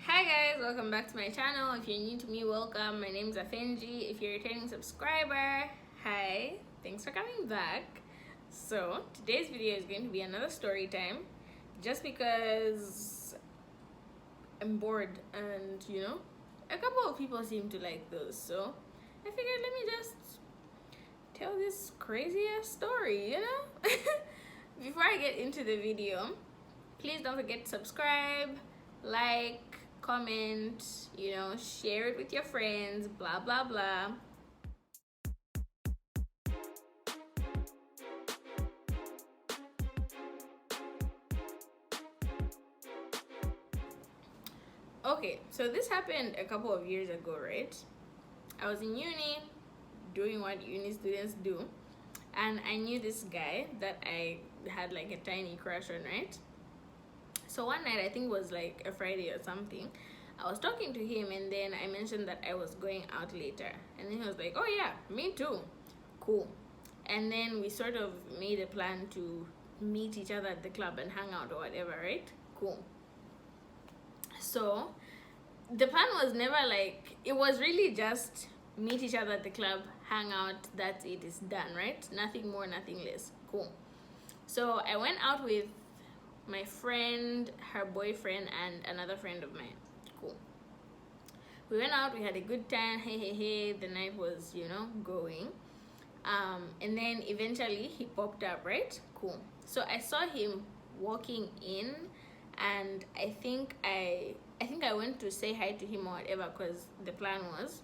Hi guys, welcome back to my channel. If you're new to me, welcome. My name is Afenji. If you're a returning subscriber, hi, thanks for coming back. So today's video is going to be another story time, just because I'm bored and a couple of people seem to like those, so I figured let me just tell this crazy ass story. Before I get into the video, please don't forget to subscribe, like, comment, share it with your friends, blah blah blah. Okay, so this happened a couple of years ago, right? I was in uni doing what uni students do, and I knew this guy that I had like a tiny crush on, right? So one night, I think it was like a Friday or something, I was talking to him, and then I mentioned that I was going out later, and then he was like, oh yeah, me too, cool. And then we sort of made a plan to meet each other at the club and hang out or whatever, right? Cool. So the plan was never like, it was really just meet each other at the club, hang out, that's it, it's done, right? Nothing more, nothing less. Cool. So I went out with my friend, her boyfriend, and another friend of mine. Cool. We went out, we had a good time, hey, the night was going, and then eventually he popped up, right? Cool. So I saw him walking in, and I think I went to say hi to him or whatever, because the plan was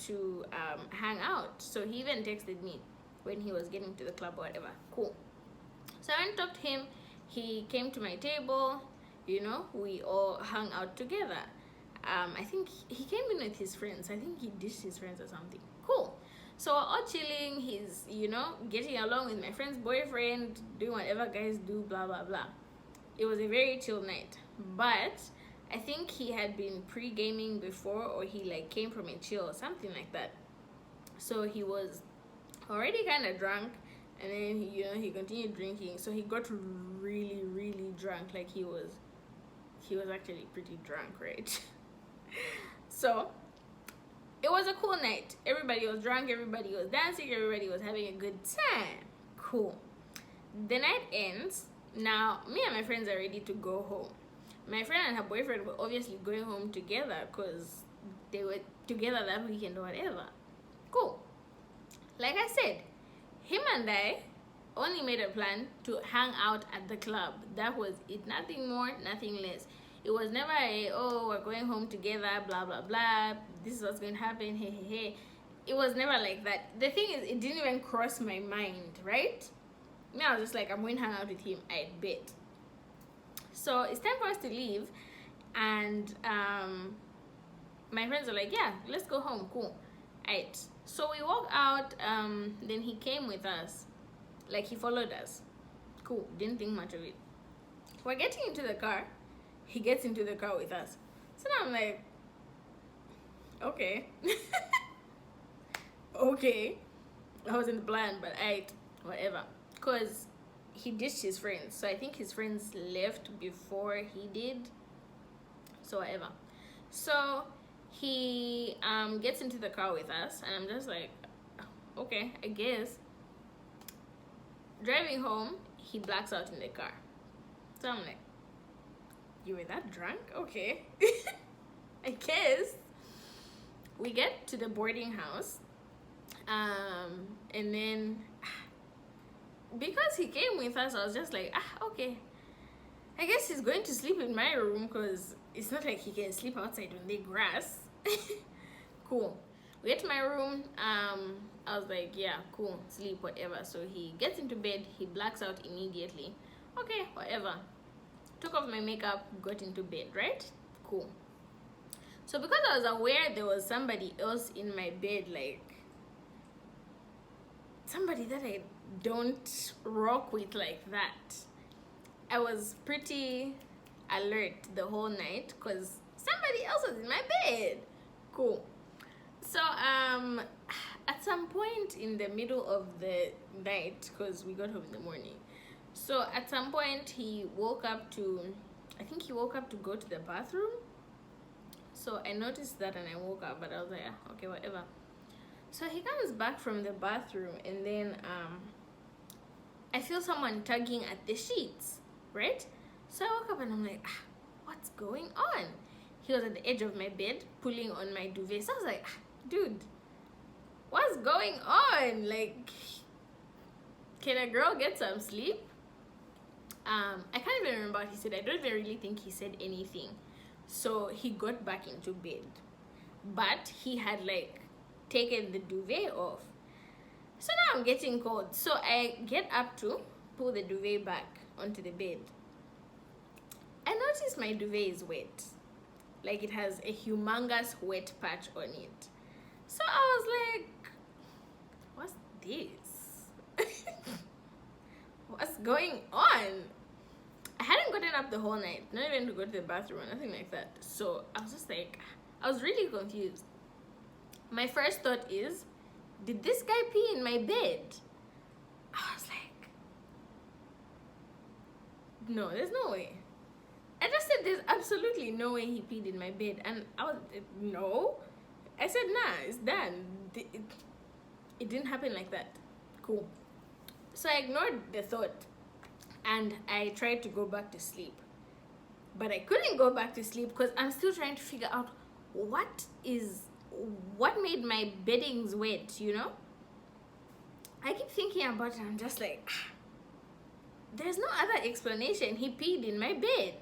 to hang out. So he even texted me when he was getting to the club or whatever. Cool. So I went and talked to him. He came to my table, we all hung out together. I think he came in with his friends. I think he ditched his friends or something. Cool. So we're all chilling. He's, getting along with my friend's boyfriend, doing whatever guys do, blah, blah, blah. It was a very chill night. But I think he had been pre-gaming before, or he like came from a chill or something like that. So he was already kind of drunk. And then he continued drinking, so he got really drunk. Like he was actually pretty drunk, right? So it was a cool night. Everybody was drunk, everybody was dancing, everybody was having a good time. Cool. The night ends. Now me and my friends are ready to go home. My friend and her boyfriend were obviously going home together because they were together that weekend or whatever. Cool. Like I said, him and I only made a plan to hang out at the club. That was it. Nothing more, nothing less. It was never we're going home together, blah blah blah, this is what's going to happen, hey. It was never like that. The thing is, it didn't even cross my mind, right? I was just like, I'm going to hang out with him, I bet. So it's time for us to leave, and my friends are like, yeah, let's go home. Cool. Right. So we walk out, then he came with us. Like, he followed us. Cool. Didn't think much of it. We're getting into the car. He gets into the car with us. So now I'm like, okay. Okay. That wasn't the plan, but whatever. Because he ditched his friends. So I think his friends left before he did. So whatever. So he gets into the car with us, and I'm just like, okay, I guess. Driving home, he blacks out in the car. So I'm like, you were that drunk? Okay. I guess. We get to the boarding house, and then because he came with us, I was just like, okay, I guess he's going to sleep in my room, because it's not like he can sleep outside on the grass. Cool. We get to my room. I was like, yeah, cool, sleep, whatever. So he gets into bed, he blacks out immediately. Okay, whatever. Took off my makeup, got into bed, right? Cool. So because I was aware there was somebody else in my bed, like somebody that I don't rock with like that, I was pretty alert the whole night, because somebody else was in my bed. Cool. So at some point in the middle of the night, because we got home in the morning, so at some point he woke up to, I think he woke up to go to the bathroom. So I noticed that and I woke up, but I was like, okay, whatever. So he comes back from the bathroom, and then I feel someone tugging at the sheets, right? So I woke up and I'm like, what's going on? He was at the edge of my bed pulling on my duvet. So I was like, dude, what's going on? Like, can a girl get some sleep? I can't even remember what he said. I don't even really think he said anything. So he got back into bed, but he had like taken the duvet off. So now I'm getting cold. So I get up to pull the duvet back onto the bed. I noticed my duvet is wet. Like, it has a humongous wet patch on it. So I was like, what's this? What's going on? I hadn't gotten up the whole night, not even to go to the bathroom or nothing like that. So I was just like, I was really confused. My first thought is, did this guy pee in my bed? I was like, no, there's no way. I just said there's absolutely no way he peed in my bed. And I was, no. I said, nah, it's done. It didn't happen like that. Cool. So I ignored the thought and I tried to go back to sleep. But I couldn't go back to sleep because I'm still trying to figure out what made my beddings wet, you know? I keep thinking about it. I'm just like, there's no other explanation. He peed in my bed.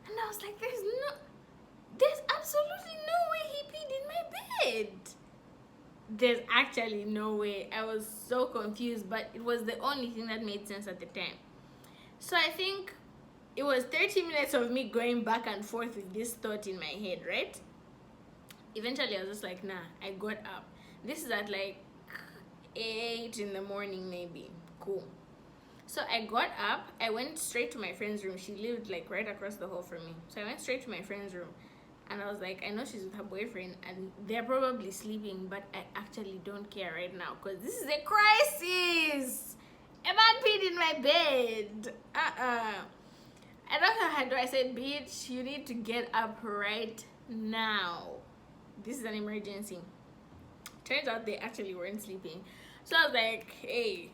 And I was like, there's absolutely no way he peed in my bed. There's actually no way. I was so confused, but it was the only thing that made sense at the time. So I think it was 30 minutes of me going back and forth with this thought in my head, right? Eventually I was just like, nah. I got up. This is at like 8 in the morning maybe. Cool. So I got up, I went straight to my friend's room. She lived like right across the hall from me. So I went straight to my friend's room and I was like, I know she's with her boyfriend and they're probably sleeping, but I actually don't care right now because this is a crisis. A man peed in my bed. I don't know how I said, bitch, you need to get up right now. This is an emergency. Turns out they actually weren't sleeping. So I was like, hey,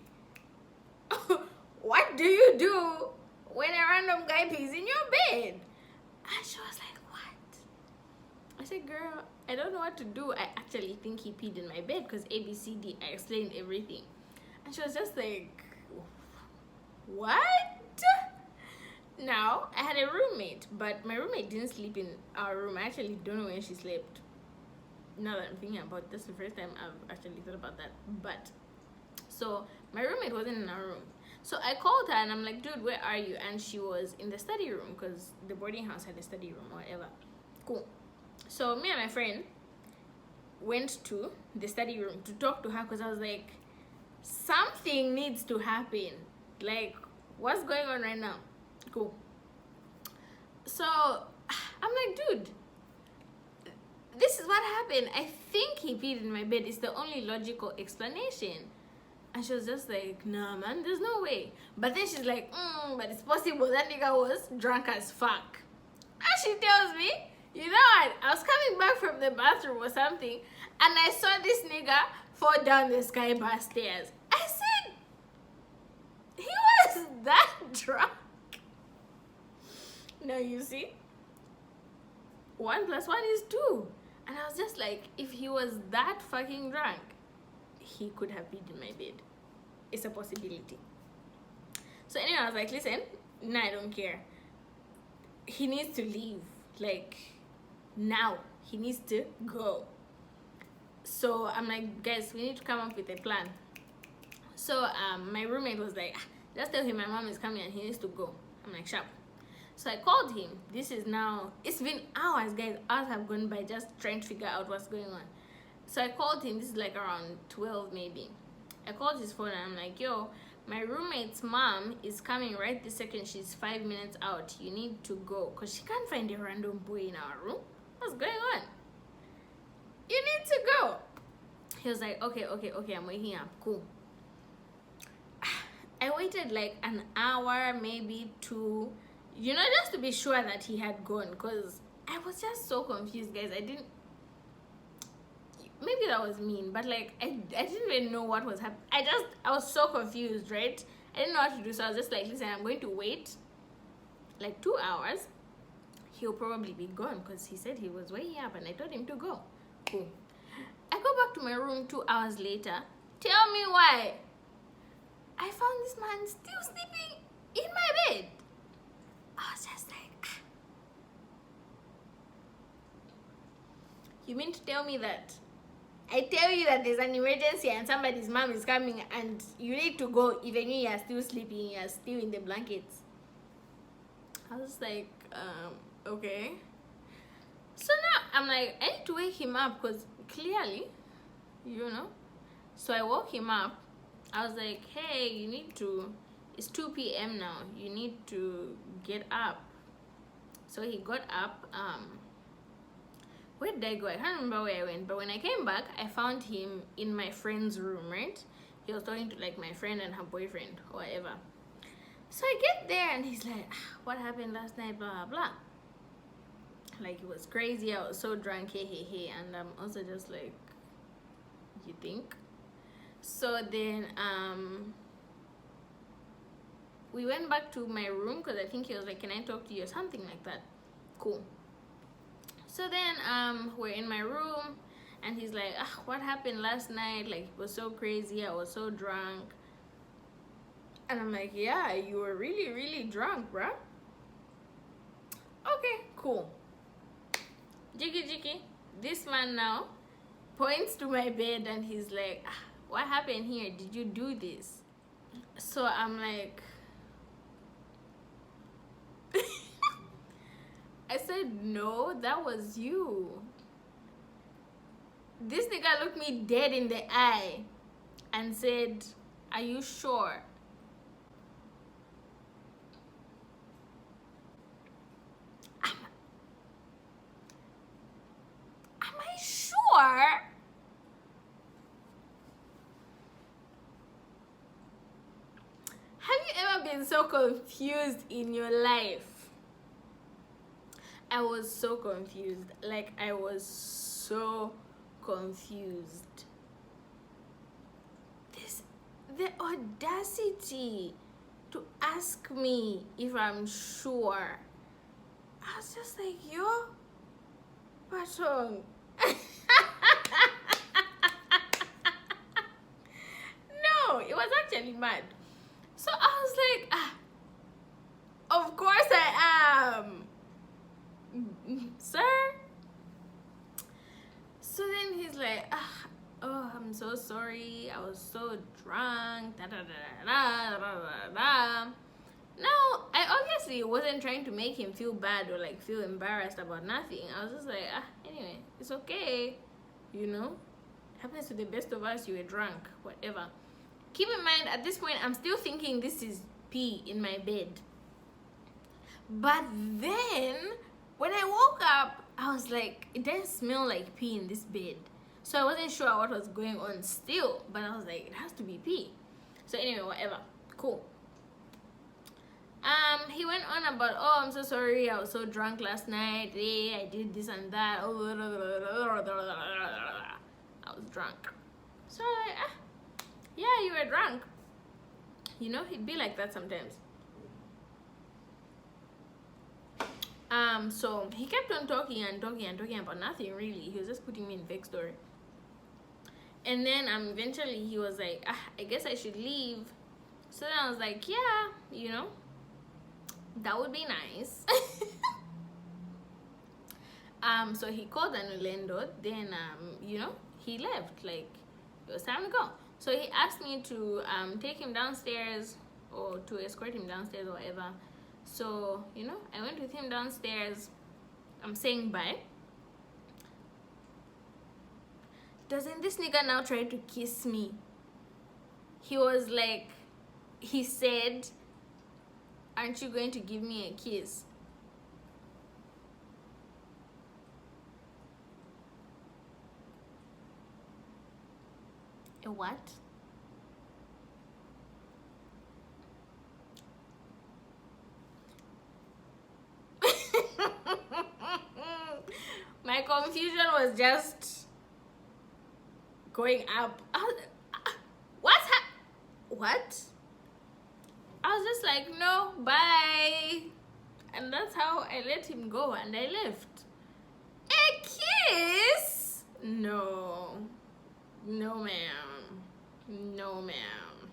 what do you do when a random guy pees in your bed? And she was like, what? I said, girl, I don't know what to do. I actually think he peed in my bed because ABCD, I explained everything. And she was just like, what? Now, I had a roommate, but my roommate didn't sleep in our room. I actually don't know when she slept. Now that I'm thinking about it, that's the first time I've actually thought about that. But, so, my roommate wasn't in our room. So I called her and I'm like, dude, where are you? And she was in the study room because the boarding house had a study room or whatever. Cool. So me and my friend went to the study room to talk to her because I was like, something needs to happen. Like, what's going on right now? Cool. So I'm like, dude, this is what happened. I think he peed in my bed. It's the only logical explanation. And she was just like, nah, man, there's no way. But then she's like, but it's possible that nigga was drunk as fuck. And she tells me, you know what? I was coming back from the bathroom or something, and I saw this nigga fall down the sky bar stairs. I said, he was that drunk. Now you see, 1 + 1 is 2. And I was just like, if he was that fucking drunk, he could have peed in my bed. It's a possibility. So anyway, I was like, listen, nah, I don't care. He needs to leave. Like, now. He needs to go. So I'm like, guys, we need to come up with a plan. So my roommate was like, just tell him my mom is coming and he needs to go. I'm like, sharp. So I called him. This is now, it's been hours, guys. Hours have gone by just trying to figure out what's going on. So I called him. This is like around 12 maybe. I called his phone and I'm like, yo, my roommate's mom is coming right this second. She's 5 minutes out. You need to go because she can't find a random boy in our room. What's going on? You need to go. He was like, okay, I'm waking up. Cool. I waited like an hour, maybe 2, you know, just to be sure that he had gone because I was just so confused, guys. I didn't, maybe that was mean, but like I didn't even know what was happening. I was so confused, right? I didn't know what to do, so I was just like, listen, I'm going to wait like 2 hours. He'll probably be gone because he said he was waking up and I told him to go. Cool. I go back to my room 2 hours later. Tell me why. I found this man still sleeping in my bed. I was just like, ah. You mean to tell me that I tell you that there's an emergency and somebody's mom is coming and you need to go even when you're still sleeping, you're still in the blankets? I was like, okay. So now I'm like, I need to wake him up because clearly, you know. So I woke him up. I was like, hey, you need to, it's 2 p.m. now. You need to get up. So he got up. Where did I go? I can't remember where I went. But when I came back, I found him in my friend's room, right? He was talking to like my friend and her boyfriend or whatever. So I get there and he's like, what happened last night, blah, blah, blah. Like, it was crazy. I was so drunk, hey, hey, hey. And I'm also just like, you think? So then we went back to my room because I think he was like, can I talk to you or something like that. Cool. So then we're in my room and he's like, what happened last night? Like, it was so crazy. I was so drunk. And I'm like, yeah, you were really, really drunk, bruh. Okay, cool. Jiggy jiggy. This man now points to my bed and he's like, what happened here? Did you do this? So I'm like, I said, no, that was you. This nigga looked me dead in the eye and said, are you sure? Am I sure? Have you ever been so confused in your life? I was so confused. Like, I was so confused. The audacity to ask me if I'm sure. I was just like, yo, patron. No, it was actually mad. So I was like, of course I am, sir. So then he's like, oh, I'm so sorry. I was so drunk. Da, da, da, da, da, da, da. No, I obviously wasn't trying to make him feel bad or like feel embarrassed about nothing. I was just like, anyway, it's okay. You know, it happens to the best of us. You were drunk, whatever. Keep in mind, at this point, I'm still thinking this is pee in my bed. But then, when I woke up, I was like, it doesn't smell like pee in this bed. So I wasn't sure what was going on still. But I was like, it has to be pee. So anyway, whatever. Cool. He went on about, oh, I'm so sorry. I was so drunk last night. Hey, I did this and that. I was drunk. So I was like, yeah, you were drunk. You know, he'd be like that sometimes. So he kept on talking about nothing really. He was just putting me in fake story. And then eventually he was like, I guess I should leave. So then I was like, yeah, you know, that would be nice. So he called Anulendo. Then you know, he left. Like, it was time to go. So he asked me to take him downstairs or to escort him downstairs or whatever. So, you know, I went with him downstairs. I'm saying bye. Doesn't this nigga now try to kiss me? He was like, he said, aren't you going to give me a kiss? A what? My confusion was just going up. What? I was just like, no, bye. And that's how I let him go and I left. A kiss? No. No, ma'am. No, ma'am.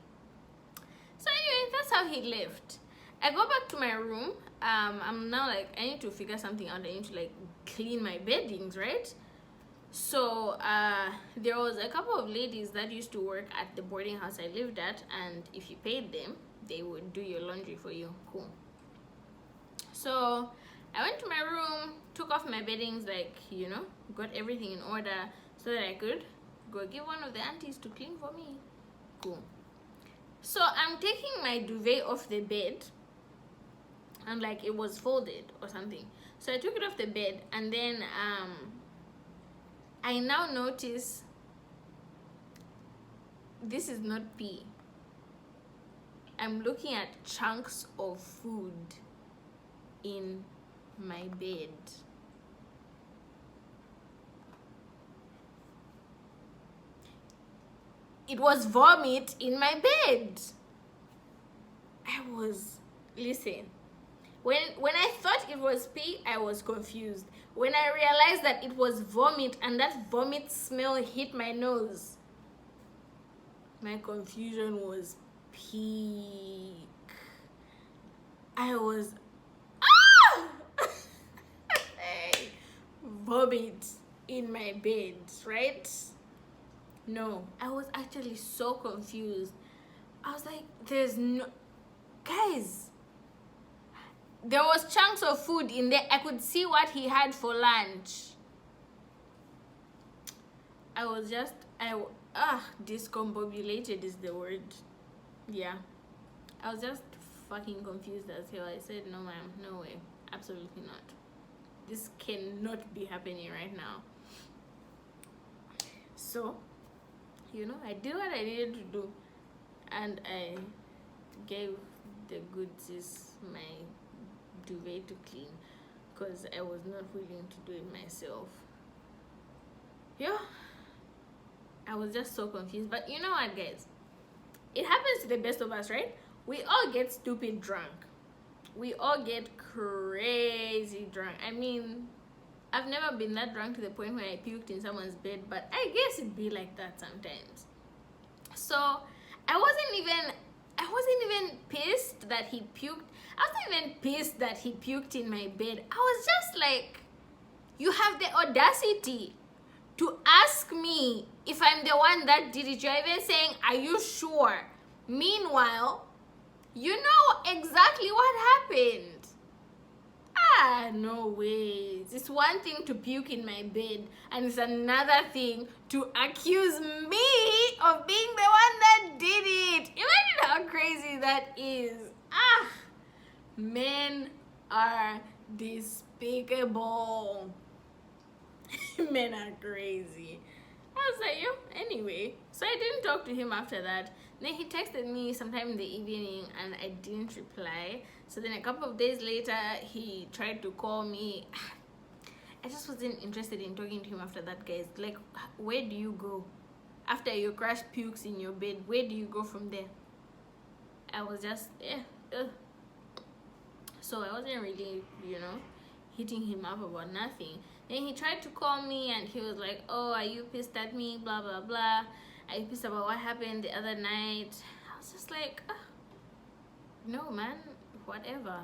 So anyway, that's how he left. I go back to my room. I'm now like, I need to figure something out. I need to like clean my beddings, right? So there was a couple of ladies that used to work at the boarding house I lived at, and if you paid them, they would do your laundry for you. Cool. So I went to my room, took off my beddings, like, you know, got everything in order so that I could go give one of the aunties to clean for me. Cool. So I'm taking my duvet off the bed, and like it was folded or something. So I took it off the bed, and then I now notice this is not pee. I'm looking at chunks of food in my bed. It was vomit in my bed. Listen, when I thought it was pee, I was confused. When I realized that it was vomit and that vomit smell hit my nose, my confusion was peak. I was vomit in my bed, right? No, I was actually so confused. I was like, guys, there was chunks of food in there. I could see what he had for lunch. I was just, discombobulated is the word. Yeah. I was just fucking confused as hell. I said, no ma'am, no way. Absolutely not. This cannot be happening right now. So, you know, I did what I needed to do, and I gave the good sis my duvet to clean because I was not willing to do it myself. Yeah, I was just so confused. But you know what, guys, it happens to the best of us, right? We all get stupid drunk. We all get crazy drunk. I mean, I've never been that drunk to the point where I puked in someone's bed, but I guess it'd be like that sometimes. So I wasn't even pissed that he puked. I wasn't even pissed that he puked in my bed. I was just like, you have the audacity to ask me if I'm the one that did it. You're even saying, are you sure? Meanwhile, you know exactly what happened. No way. It's one thing to puke in my bed, and it's another thing to accuse me of being the one that did it. Imagine how crazy that is. Men are despicable. Men are crazy. I was like, anyway. So I didn't talk to him after that. Then he texted me sometime in the evening and I didn't reply. So then a couple of days later, he tried to call me. I just wasn't interested in talking to him after that, guys. Like, where do you go? After your crush pukes in your bed, where do you go from there? I was just, So I wasn't really, hitting him up about nothing. Then he tried to call me and he was like, oh, are you pissed at me? Blah, blah, blah. Are you pissed about what happened the other night? I was just like, no, man, whatever.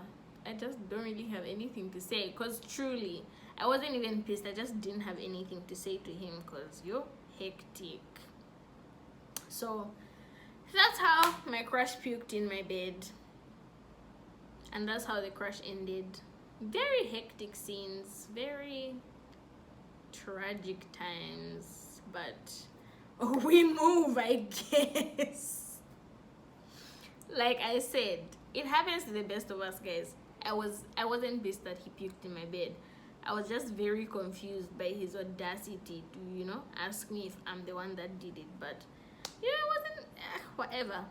I just don't really have anything to say. Because truly, I wasn't even pissed. I just didn't have anything to say to him because you're hectic. So that's how my crush puked in my bed. And that's how the crush ended. Very hectic scenes, very tragic times, but we move, I guess. Like I said, it happens to the best of us, guys. I wasn't pissed that he puked in my bed. I was just very confused by his audacity to, ask me if I'm the one that did it. But, it wasn't, whatever.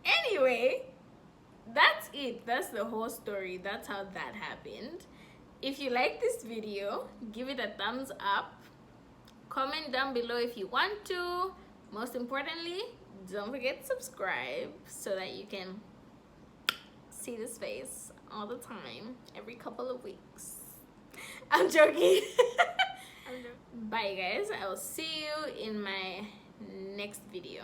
Anyway, that's it. That's the whole story. That's how that happened. if you like this video, give it a thumbs up. Comment down below if you want to. Most importantly, don't forget to subscribe so that you can see this face all the time, every couple of weeks. I'm joking. Bye guys, I will see you in my next video.